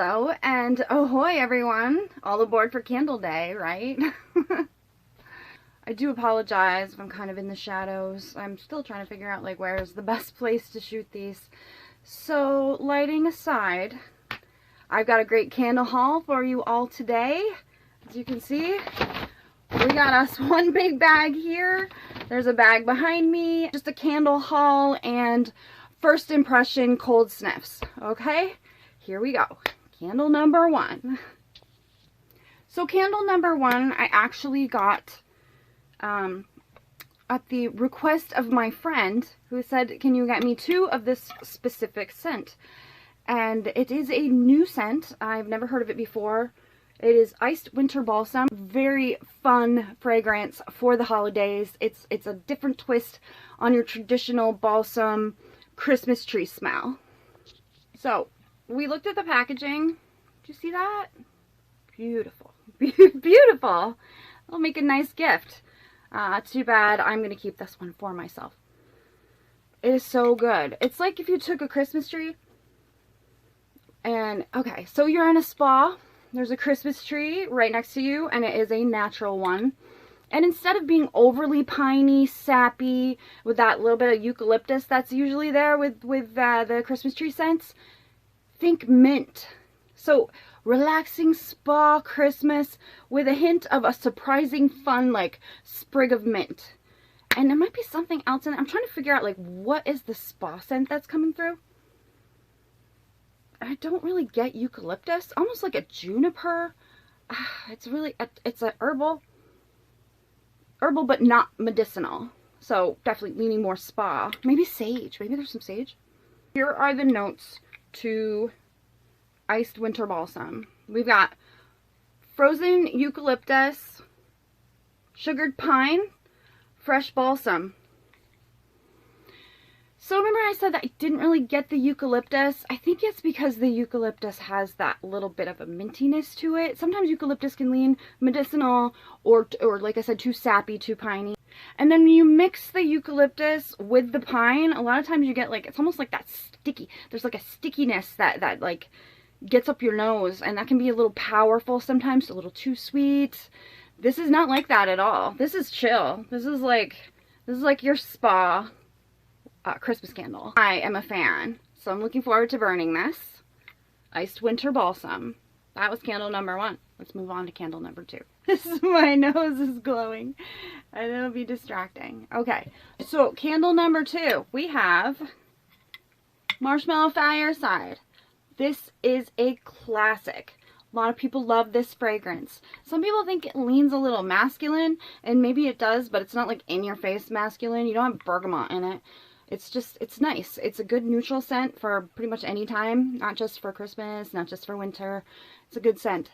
Hello and ahoy everyone! All aboard for Candle Day, right? I do apologize if I'm kind of in the shadows. I'm still trying to figure out like where's the best place to shoot these. So lighting aside, I've got a great candle haul for you all today. As you can see, we got us one big bag here. There's a bag behind me. Just a candle haul and first impression cold sniffs. Okay, here we go. Candle number one. So candle number one, I actually got at the request of my friend who said, can you get me 2 of this specific scent? And it is a new scent. I've never heard of it before. It is Iced Winter Balsam. Very fun fragrance for the holidays. It's a different twist on your traditional balsam Christmas tree smell. So we looked at the packaging. Did you see that? Beautiful. Beautiful. It'll make a nice gift. Too bad I'm going to keep this one for myself. It is so good. It's like if you took a Christmas tree and, okay, so you're in a spa. There's a Christmas tree right next to you, and it is a natural one. And instead of being overly piney, sappy, with that little bit of eucalyptus that's usually there with the Christmas tree scents, think mint. So relaxing spa Christmas with a hint of a surprising fun like sprig of mint. And there might be something else in it. I'm trying to figure out like what is the spa scent that's coming through. I don't really get eucalyptus. Almost like a juniper. It's really, it's a herbal but not medicinal. So definitely leaning more spa. Maybe sage. Maybe there's some sage. Here are the notes to Iced Winter Balsam. We've got frozen eucalyptus, sugared pine, fresh balsam. So remember I said that I didn't really get the eucalyptus? I think it's because the eucalyptus has that little bit of a mintiness to it. Sometimes eucalyptus can lean medicinal or like I said, too sappy, too piney. And then when you mix the eucalyptus with the pine, a lot of times you get like, it's almost like that sticky. There's like a stickiness that like gets up your nose, and that can be a little powerful sometimes, a little too sweet. This is not like that at all. This is chill. This is like your spa Christmas candle. I am a fan, so I'm looking forward to burning this. Iced Winter Balsam. That was candle number one. Let's move on to candle number 2. My nose is glowing and it'll be distracting. Okay, so candle number 2, we have Marshmallow Fireside. This is a classic. A lot of people love this fragrance. Some people think it leans a little masculine, and maybe it does, but it's not like in your face masculine. You don't have bergamot in it. It's just, it's nice. It's a good neutral scent for pretty much any time, not just for Christmas, not just for winter. It's a good scent.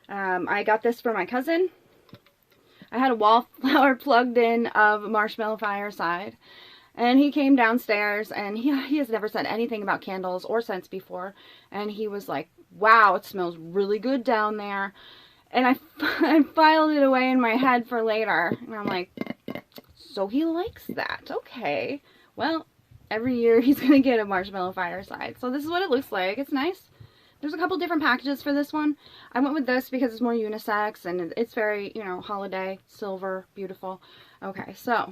I got this for my cousin. I had a wallflower plugged in of Marshmallow Fireside, and he came downstairs, and he has never said anything about candles or scents before, and he was like, wow, it smells really good down there. And I filed it away in my head for later, and I'm like, so he likes that. Okay. Well, every year he's going to get a Marshmallow Fireside. So this is what it looks like. It's nice. There's a couple different packages for this one. I went with this because it's more unisex and it's very, you know, holiday, silver, beautiful. Okay, so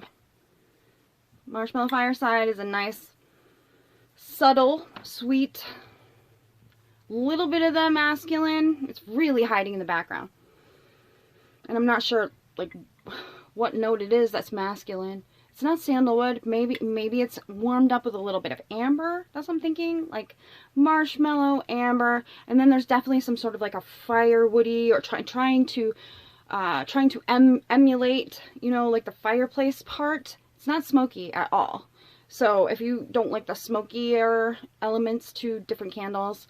Marshmallow Fireside is a nice, subtle, sweet, little bit of the masculine. It's really hiding in the background. And I'm not sure, like, what note it is that's masculine. It's not sandalwood. Maybe it's warmed up with a little bit of amber. That's what I'm thinking. Like marshmallow, amber, and then there's definitely some sort of like a firewoody or trying to emulate, you know, like the fireplace part. It's not smoky at all. So if you don't like the smokier elements to different candles,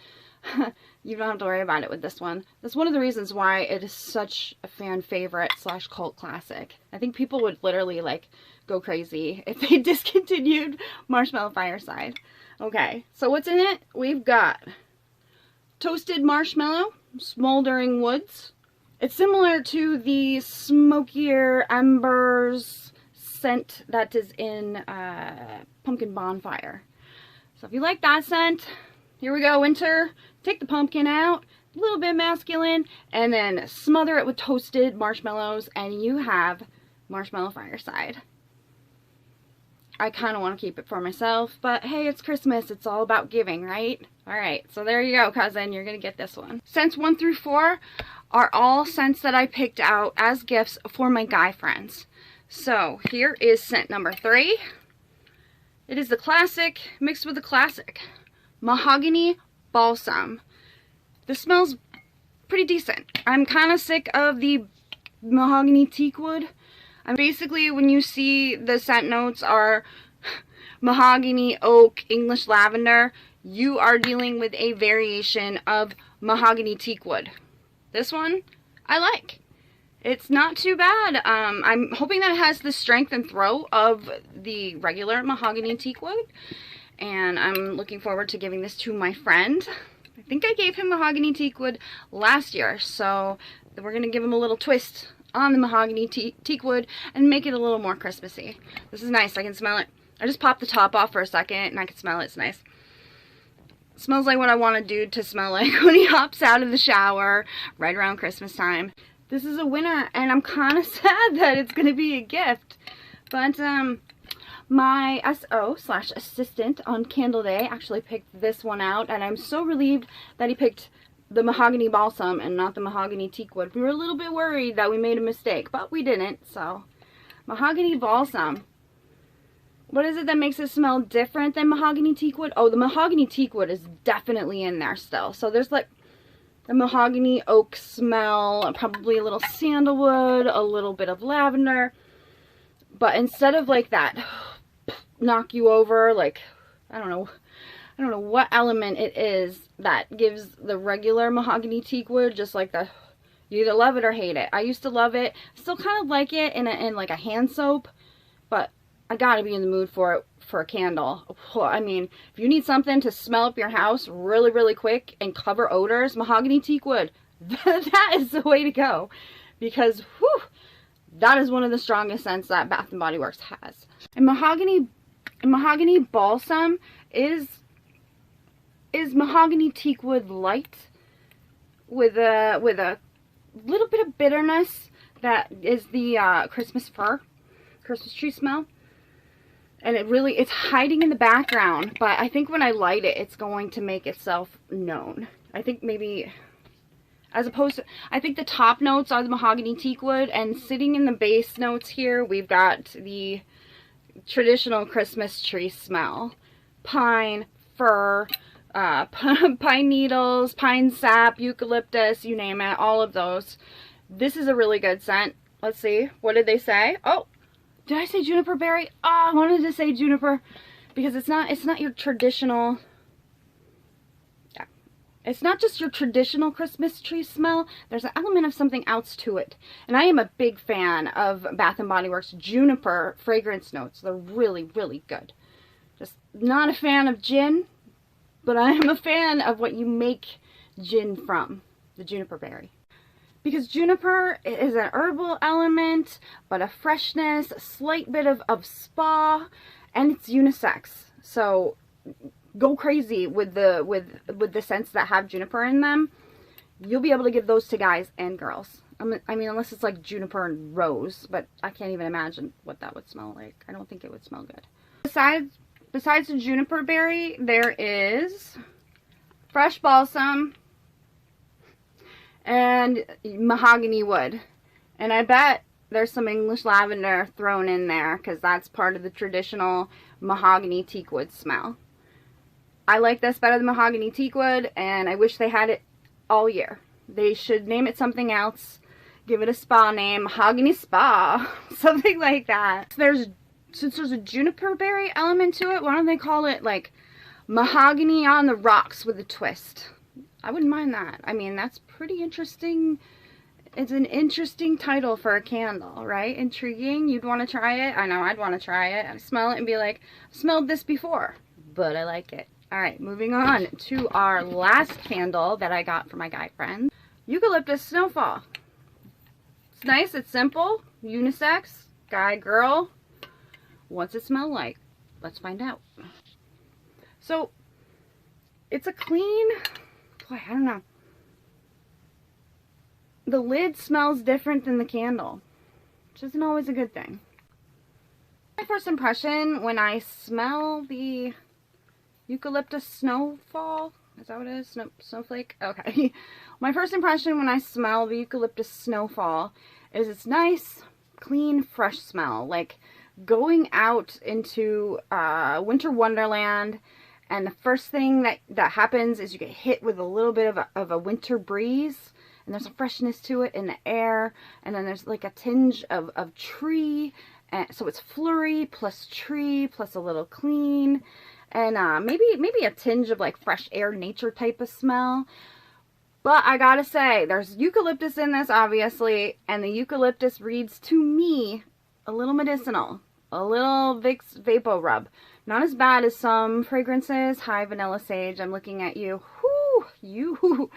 you don't have to worry about it with this one. That's one of the reasons why it is such a fan favorite / cult classic. I think people would literally like go crazy if they discontinued Marshmallow Fireside. Okay, so what's in it? We've got toasted marshmallow, smoldering woods. It's similar to the smokier embers scent that is in Pumpkin Bonfire. So if you like that scent, here we go, winter. Take the pumpkin out, little bit masculine, and then smother it with toasted marshmallows, and you have Marshmallow Fireside. I kind of want to keep it for myself, but hey, it's Christmas. It's all about giving, right? Alright, so there you go, cousin. You're going to get this one. Scents 1 through 4 are all scents that I picked out as gifts for my guy friends. So here is scent number 3. It is the classic mixed with the classic. Mahogany Balsam. This smells pretty decent. I'm kind of sick of the Mahogany Teakwood. Basically, when you see the scent notes are mahogany, oak, English lavender, you are dealing with a variation of Mahogany Teakwood. This one, I like. It's not too bad. I'm hoping that it has the strength and throw of the regular Mahogany Teakwood. And I'm looking forward to giving this to my friend. I think I gave him Mahogany Teakwood last year, so we're going to give him a little twist on the Mahogany Teakwood and make it a little more Christmassy. This is nice. I can smell it. I just popped the top off for a second and I can smell it. It's nice. It smells like what I want a dude to smell like when he hops out of the shower right around Christmas time. This is a winner, and I'm kind of sad that it's going to be a gift. But my SO/assistant on Candle Day actually picked this one out, and I'm so relieved that he picked the Mahogany Balsam and not the Mahogany Teakwood. We were a little bit worried that we made a mistake, but we didn't. So, Mahogany Balsam. What is it that makes it smell different than Mahogany Teakwood? Oh, the Mahogany Teakwood is definitely in there still. So there's like the mahogany oak smell, probably a little sandalwood, a little bit of lavender. But instead of like that knock you over, like, I don't know what element it is that gives the regular Mahogany Teakwood just like the, you either love it or hate it. I used to love it. Still kind of like it in like a hand soap, but I gotta be in the mood for it for a candle. I mean, if you need something to smell up your house really, really quick and cover odors, Mahogany Teakwood, that is the way to go. Because, whew, that is one of the strongest scents that Bath & Body Works has. And Mahogany Balsam is Mahogany Teakwood light with a little bit of bitterness that is the Christmas tree smell. And it's hiding in the background, but I think when I light it, it's going to make itself known. I think maybe, as opposed to, I think the top notes are the Mahogany Teakwood, and sitting in the base notes here, we've got the traditional Christmas tree smell. Pine, fir, pine needles, pine sap, eucalyptus, you name it, all of those. This is a really good scent. Let's see, what did they say? Oh! Did I say juniper berry? Oh, I wanted to say juniper because it's not your traditional, yeah. It's not just your traditional Christmas tree smell. There's an element of something else to it. And I am a big fan of Bath & Body Works juniper fragrance notes. They're really, really good. Just not a fan of gin, but I am a fan of what you make gin from, the juniper berry. Because juniper is an herbal element, but a freshness, a slight bit of spa, and it's unisex. So go crazy with the scents that have juniper in them. You'll be able to give those to guys and girls. I mean, unless it's like juniper and rose, but I can't even imagine what that would smell like. I don't think it would smell good. Besides the juniper berry, there is fresh balsam and mahogany wood. And I bet there's some English lavender thrown in there because that's part of the traditional Mahogany Teakwood smell. I like this better than Mahogany Teakwood, and I wish they had it all year. They should name it something else. Give it a spa name, Mahogany Spa, something like that. Since there's a juniper berry element to it, why don't they call it like Mahogany on the Rocks with a twist? I wouldn't mind that. I mean, that's pretty interesting. It's an interesting title for a candle, right? Intriguing. You'd want to try it? I know, I'd want to try it. I'd smell it and be like, I've smelled this before, but I like it. Alright, moving on to our last candle that I got for my guy friend. Eucalyptus Snowfall. It's nice, it's simple, unisex, guy, girl. What's it smell like? Let's find out. So, it's a clean, boy, I don't know. the lid smells different than the candle, which isn't always a good thing. My first impression when I smell the Eucalyptus Snowfall, is that what it is? Snowflake? Okay. My first impression when I smell the Eucalyptus Snowfall is it's nice, clean, fresh smell. Like going out into winter wonderland, and the first thing that happens is you get hit with a little bit of a winter breeze, and there's a freshness to it in the air, and then there's like a tinge of tree, and so it's flurry plus tree plus a little clean, and maybe a tinge of like fresh air, nature type of smell. But I gotta say, there's eucalyptus in this, obviously, and the eucalyptus reads to me a little medicinal, a little Vicks Vapo Rub. Not as bad as some fragrances. Hi, Vanilla Sage, I'm looking at you. Whoo, you.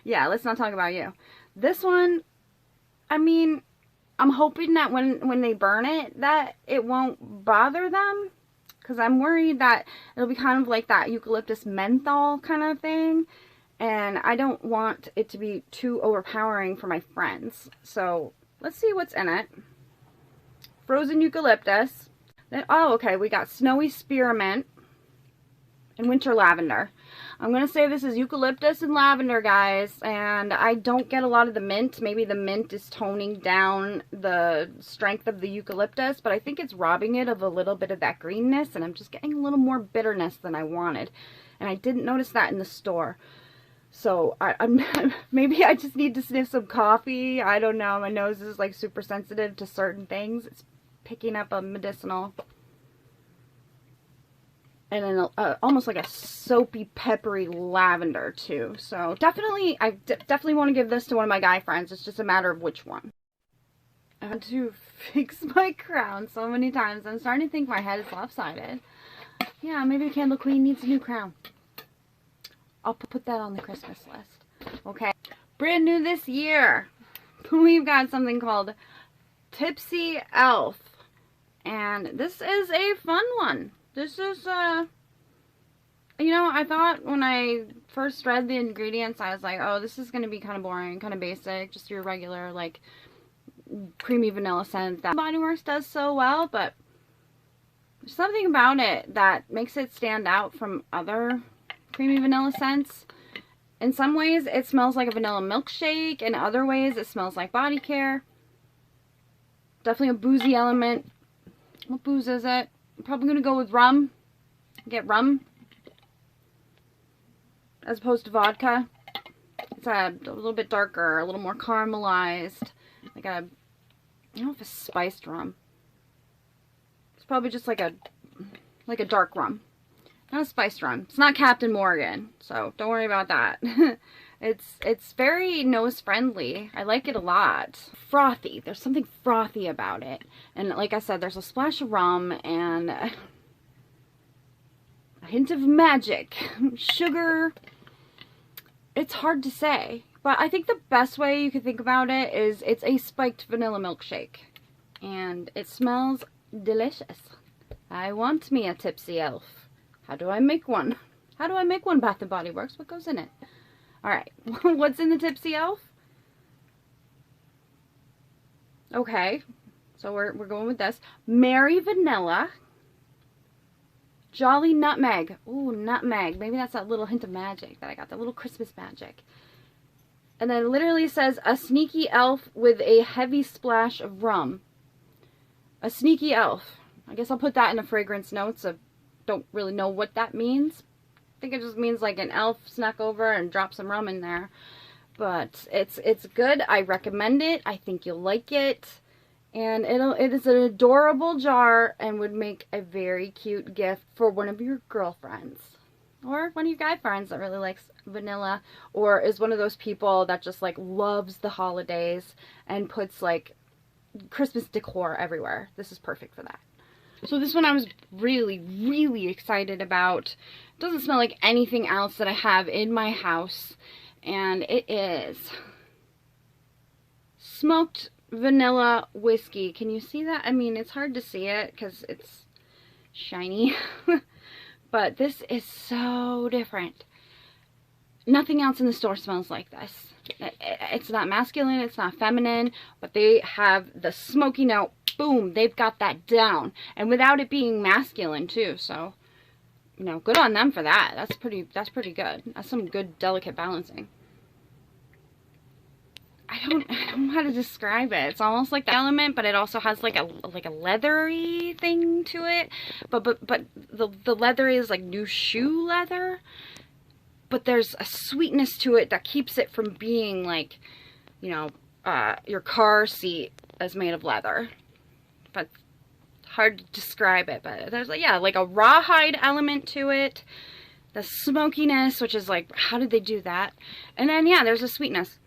Yeah, let's not talk about you. This one, I mean, I'm hoping that when they burn it, that it won't bother them. Because I'm worried that it'll be kind of like that eucalyptus menthol kind of thing. And I don't want it to be too overpowering for my friends. So, let's see what's in it. Frozen eucalyptus. Then, oh, okay, we got snowy spearmint and winter lavender. I'm going to say this is eucalyptus and lavender, guys, and I don't get a lot of the mint. Maybe the mint is toning down the strength of the eucalyptus, but I think it's robbing it of a little bit of that greenness, and I'm just getting a little more bitterness than I wanted. And I didn't notice that in the store. So, maybe I just need to sniff some coffee. I don't know. My nose is like super sensitive to certain things. It's picking up a medicinal, and then almost like a soapy, peppery lavender too. So definitely, I definitely want to give this to one of my guy friends. It's just a matter of which one. I had to fix my crown so many times. I'm starting to think my head is lopsided. Yeah, maybe the Candle Queen needs a new crown. I'll put that on the Christmas list. Okay, brand new this year, we've got something called Tipsy Elf. And this is a fun one. This is, you know, I thought when I first read the ingredients, I was like, oh, this is going to be kind of boring, kind of basic, just your regular, like, creamy vanilla scent that Body Works does so well, but there's something about it that makes it stand out from other creamy vanilla scents. In some ways, it smells like a vanilla milkshake. In other ways, it smells like body care. Definitely a boozy element. What booze is it? I'm probably going to go with rum. Get rum. As opposed to vodka. It's a little bit darker, a little more caramelized. Like a, I don't know if it's spiced rum. It's probably just like a dark rum. Not a spiced rum. It's not Captain Morgan, so don't worry about that. It's very nose friendly. I like it a lot. Frothy. There's something frothy about it. And like I said, there's a splash of rum and a hint of magic. Sugar. It's hard to say. But I think the best way you could think about it is it's a spiked vanilla milkshake. And it smells delicious. I want me a Tipsy Elf. How do I make one? How do I make one, Bath & Body Works? What goes in it? Alright, what's in the Tipsy Elf? Okay, so we're going with this. Merry Vanilla. Jolly Nutmeg. Ooh, nutmeg. Maybe that's that little hint of magic that I got. That little Christmas magic. And then it literally says, a sneaky elf with a heavy splash of rum. A sneaky elf. I guess I'll put that in the fragrance notes. I don't really know what that means. I think it just means like an elf snuck over and dropped some rum in there. But it's good. I recommend it. I think you'll like it. And it is an adorable jar and would make a very cute gift for one of your girlfriends. Or one of your guy friends that really likes vanilla. Or is one of those people that just like loves the holidays and puts like Christmas decor everywhere. This is perfect for that. So this one I was really, really excited about. It doesn't smell like anything else that I have in my house. And it is Smoked Vanilla Whiskey. Can you see that? I mean, it's hard to see it because it's shiny. But this is so different. Nothing else in the store smells like this. It's not masculine, it's not feminine, but they have the smoky note. Boom, they've got that down. And without it being masculine too, so, you know, good on them for that. That's pretty good. That's some good, delicate balancing. I don't know how to describe it. It's almost like the element, but it also has like a leathery thing to it. But the leather is like new shoe leather. But there's a sweetness to it that keeps it from being like, you know, your car seat is made of leather. But hard to describe it. But there's like, yeah, like a rawhide element to it. The smokiness, which is like, how did they do that? And then, yeah, there's a sweetness.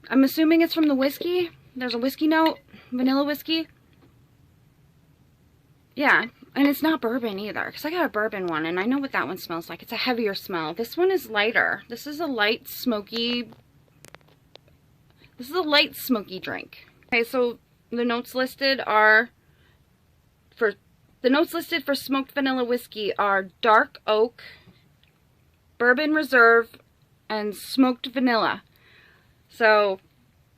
I'm assuming it's from the whiskey. There's a whiskey note. Vanilla whiskey. Yeah. And it's not bourbon either, because I got a bourbon one, and I know what that one smells like. It's a heavier smell. This one is lighter. This is a light, smoky... This is a light, smoky drink. Okay, so the notes listed are... The notes listed for smoked vanilla whiskey are dark oak, bourbon reserve, and smoked vanilla. So,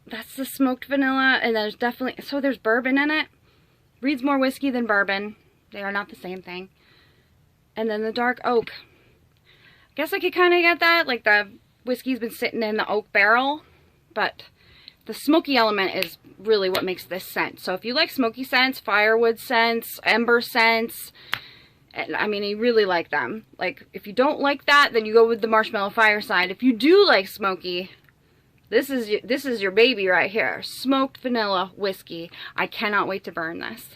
that's the smoked vanilla, and there's definitely... So there's bourbon in it. Reads more whiskey than bourbon. They are not the same thing. And then the dark oak. I guess I could kind of get that. Like the whiskey's been sitting in the oak barrel. But the smoky element is really what makes this scent. So if you like smoky scents, firewood scents, ember scents, I mean, you really like them. Like if you don't like that, then you go with the Marshmallow Fireside. If you do like smoky, this is your baby right here. Smoked vanilla whiskey. I cannot wait to burn this.